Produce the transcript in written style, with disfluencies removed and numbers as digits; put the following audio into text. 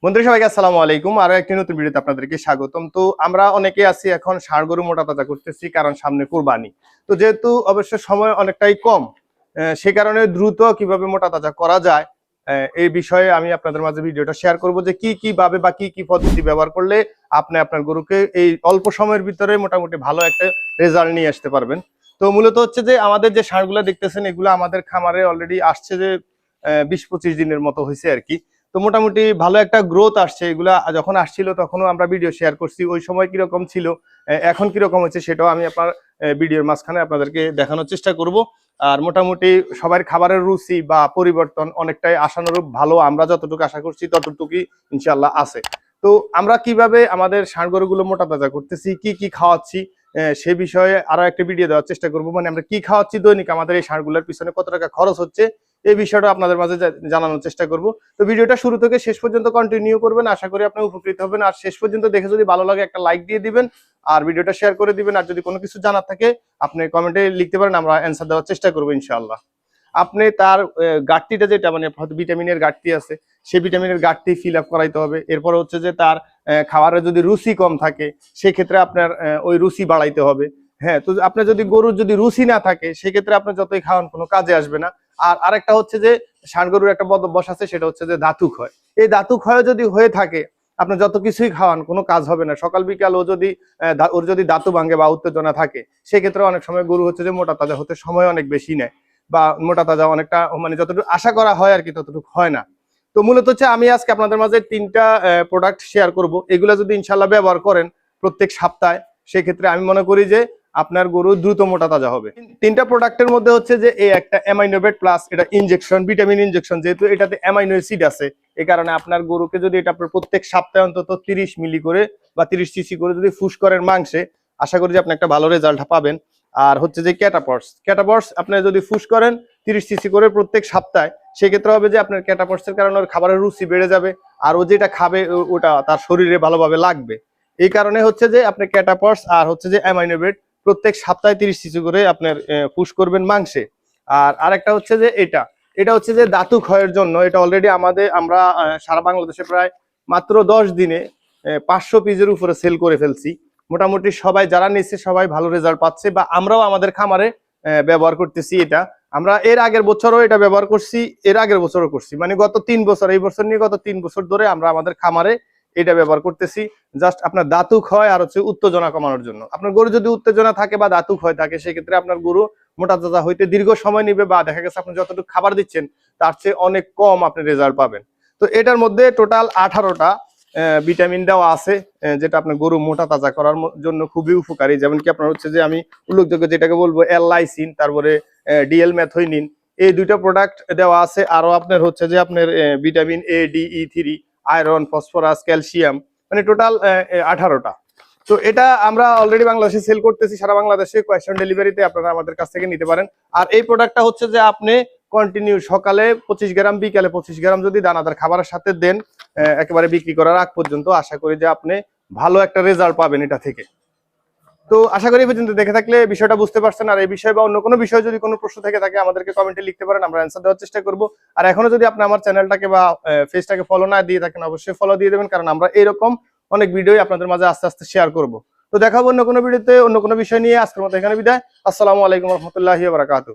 বন্ধুরা সবাইকে আসসালামু আলাইকুম। আরো একটি নতুন ভিডিওতে আপনাদেরকে স্বাগতম। তো আমরা অনেকে আছি এখন ষাঁড় গরু মোটা তাজা করতেছি, কারণ সামনে কুরবানি। তো যেহেতু অবশ্য সময় অনেকটাই কম, সে কারণে দ্রুত কিভাবে মোটা তাজা করা যায় এই বিষয়ে আমি আপনাদের মাঝে ভিডিওটা শেয়ার করব, যে কি কি ভাবে বা কি কি পদ্ধতি ব্যবহার করলে আপনি আপনার গরুকে এই অল্প সময়ের ভিতরে মোটামুটি ভালো একটা রেজাল্ট নিয়ে আসতে পারবেন। তো মূলত হচ্ছে যে আমাদের যে ষাঁড়গুলো দেখতেছেন, এগুলো আমাদের খামারে অলরেডি আসছে যে 20-25 দিনের মতো হয়েছে আর কি। তো মোটামুটি ভালো একটা গ্রোথ আসছে। এগুলা যখন আসছিল তখনও আমরা ভিডিও শেয়ার করছি, ওই সময় কিরকম ছিল, এখন কিরকম হচ্ছে সেটাও আমি আপনার ভিডিওর মাঝখানে আপনাদেরকে দেখানোর চেষ্টা করব। আর মোটামুটি সবার খাবারের রুচি বা পরিবর্তন অনেকটাই আশানুরূপ ভালো, আমরা যতটুকু আশা করছি ততটুকুই ইনশাল্লাহ আছে। তো আমরা কিভাবে আমাদের ষাঁড় গরুগুলো মোটা তাজা করতেছি, কি কি খাওয়াচ্ছি, সে বিষয়ে আরো একটা ভিডিও দেওয়ার চেষ্টা করব। মানে আমরা কি খাওয়াচ্ছি দৈনিক, আমাদের এই ষাঁড়গুলোর পিছনে কত টাকা খরচ হচ্ছে, এই বিষয়টা আপনাদের মাঝে জানানোর চেষ্টা করব। তো ভিডিওটা শুরু থেকে শেষ পর্যন্ত কন্টিনিউ করবেন, আশা করি আপনি উপকৃত হবেন। আর শেষ পর্যন্ত দেখে যদি ভালো লাগে একটা লাইক দিয়ে দিবেন, আর ভিডিওটা শেয়ার করে দিবেন। আর যদি কোনো কিছু জানার থাকে আপনি কমেন্টে লিখতে পারেন, আমরা অ্যান্সার দেওয়ার চেষ্টা করবো ইনশাআল্লাহ। আপনি তার ঘাটতিটা যেটা, মানে হয়তো ভিটামিনের ঘাটতি আছে, সেই ভিটামিনের ঘাটতি ফিল আপ করাইতে হবে। এরপর হচ্ছে যে তার খাবারে যদি রুচি কম থাকে, সেক্ষেত্রে আপনার ওই রুচি বাড়াইতে হবে। হ্যাঁ, তো আপনার যদি গরুর যদি রুচি না থাকে, সেক্ষেত্রে আপনার যতই খাওয়ান কোনো কাজে আসবে না। আর আরেকটা হচ্ছে যে ষাঁড় গরুর একটা বদভ্যাস আছে, সেটা হচ্ছে যে ধাতু ক্ষয়। এই ধাতু ক্ষয় যদি হয়ে থাকে, আপনার যত কিছুই খাওয়ান কোনো কাজ হবে না। সকাল বিকাল ওর যদি দাঁতু ভাঙে বা উত্তেজনা থাকে, সেক্ষেত্রে অনেক সময় গরু হচ্ছে যে মোটা তাজা হতে সময় অনেক বেশি নেয়, বা মোটা তাজা অনেকটা মানে যতটুকু আশা করা হয় আর কি ততটুকু হয় না। তো মূলত হচ্ছে আমি আজকে আপনাদের মাঝে 3টা প্রোডাক্ট শেয়ার করব। এগুলো যদি ইনশাল্লাহ ব্যবহার করেন প্রত্যেক সপ্তাহে, সেক্ষেত্রে আমি মনে করি যে আপনার গরু দ্রুত মোটা তাজা হবে। 3টা প্রোডাক্টের মধ্যে হচ্ছে যে এই একটা অ্যামাইনোভেট প্লাস, এটা ইনজেকশন, ভিটামিন ইনজেকশন, যেহেতু এটাতে অ্যামাইনো অ্যাসিড আছে, এই কারণে আপনার গরুকে যদি এটা প্রত্যেক সপ্তাহে অন্তত 30 মিলি করে বা 30 সিসি করে যদি ফুস করেন মাংসে, আশা করি যে আপনি একটা ভালো রেজাল্ট পাবেন। আর হচ্ছে যে ক্যাটাপটস আপনি যদি ফুস করেন 30 সিসি করে প্রত্যেক সপ্তাহে, সেক্ষেত্রে হবে যে আপনার ক্যাটাপটসের কারণে ওর খাবারের রুচি বেড়ে যাবে, আর ও যেটা খাবে ওটা তার শরীরে ভালোভাবে লাগবে। এই কারণে হচ্ছে যে আপনি ক্যাটাপটস আর হচ্ছে যে অ্যামাইনোভেট প্রত্যেক সপ্তাহে 30 সিসি করে আপনার পুশ করবেন মাংসে। আর আরেকটা হচ্ছে যে এটা হচ্ছে যে দাঁতু ক্ষয়ের জন্য। এটা অলরেডি আমরা সারা বাংলাদেশে প্রায় মাত্র 10 দিনে 500 পিসের উপরে সেল করে ফেলছি। মোটামুটি সবাই যারা নিচ্ছে সবাই ভালো রেজাল্ট পাচ্ছে, বা আমরাও আমাদের খামারে ব্যবহার করতেছি। এটা আমরা এর আগের বছরও এটা ব্যবহার করছি, এর আগের বছরও করছি, মানে গত 3 বছর, এই বছর নিয়ে গত 3 বছর ধরে আমরা আমাদের খামারে এটা ব্যবহার করতেছি। জাস্ট আপনার দাঁতুক হয় আর হচ্ছে উত্তেজনা কমানোর জন্য। আপনার গরু যদি উত্তেজনা থাকে বা দাঁতুক হয় থাকে, সেক্ষেত্রে আপনার গরু মোটা তাজা হইতে দীর্ঘ সময় নিবে, বা দেখা গেছে আপনি যতটুকু খাবার দিচ্ছেন তার চেয়ে অনেক কম আপনি রেজাল্ট পাবেন। তো এটার মধ্যে টোটাল 18টা ভিটামিন দেওয়া আছে, যেটা আপনার গরু মোটা তাজা করার জন্য খুবই উপকারী। যেমন কি আপনার হচ্ছে যে আমি উল্লেখযোগ্য যেটাকে বলবো L-লাইসিন, তারপরে ডিএল ম্যাথোইনিন, এই 2টা প্রোডাক্ট দেওয়া আছে। আরো আপনার হচ্ছে যে আপনার vitamin A, D, E3, iron, phosphorus, calcium, মানে টোটাল 18টা। তো এটা আমরা অলরেডি বাংলাদেশে সেল করতেছি, সারা বাংলাদেশে ক্যাশ অন ডেলিভারিতে আপনারা আমাদের কাছ থেকে নিতে পারেন। আর এই প্রোডাক্টটা হচ্ছে যে আপনি কন্টিনিউ সকালে 25 গ্রাম, বিকালে 25 গ্রাম যদি দানাদার খাবারের সাথে দেন, একেবারে বিক্রি করার আগ পর্যন্ত, আশা করি যে আপনি ভালো একটা রেজাল্ট পাবেন এটা থেকে। তো আশা করি পর্যন্ত দেখে থাকলে বিষয়টা বুঝতে পারছেন। আর এই বিষয় বা অন্য কোনো বিষয় যদি কোনো প্রশ্ন থেকে থাকে, আমাদেরকে কমেন্টে লিখতে পারেন, আমরা অ্যান্সার দেওয়ার চেষ্টা করব। আর এখনো যদি আপনি আমার চ্যানেলটাকে বা পেজটাকে ফলো না দিয়ে থাকেন, অবশ্যই ফলো দিয়ে দেবেন, কারণ আমরা এরকম অনেক ভিডিও আপনাদের মাঝে আস্তে আস্তে শেয়ার করব। তো দেখাবো অন্য কোনো ভিডিওতে অন্য কোনো বিষয় নিয়ে। আজকের মতো এখানে বিদায়। আসসালামু আলাইকুম রহমতুল্লাহি ওয়া বারাকাতুহু।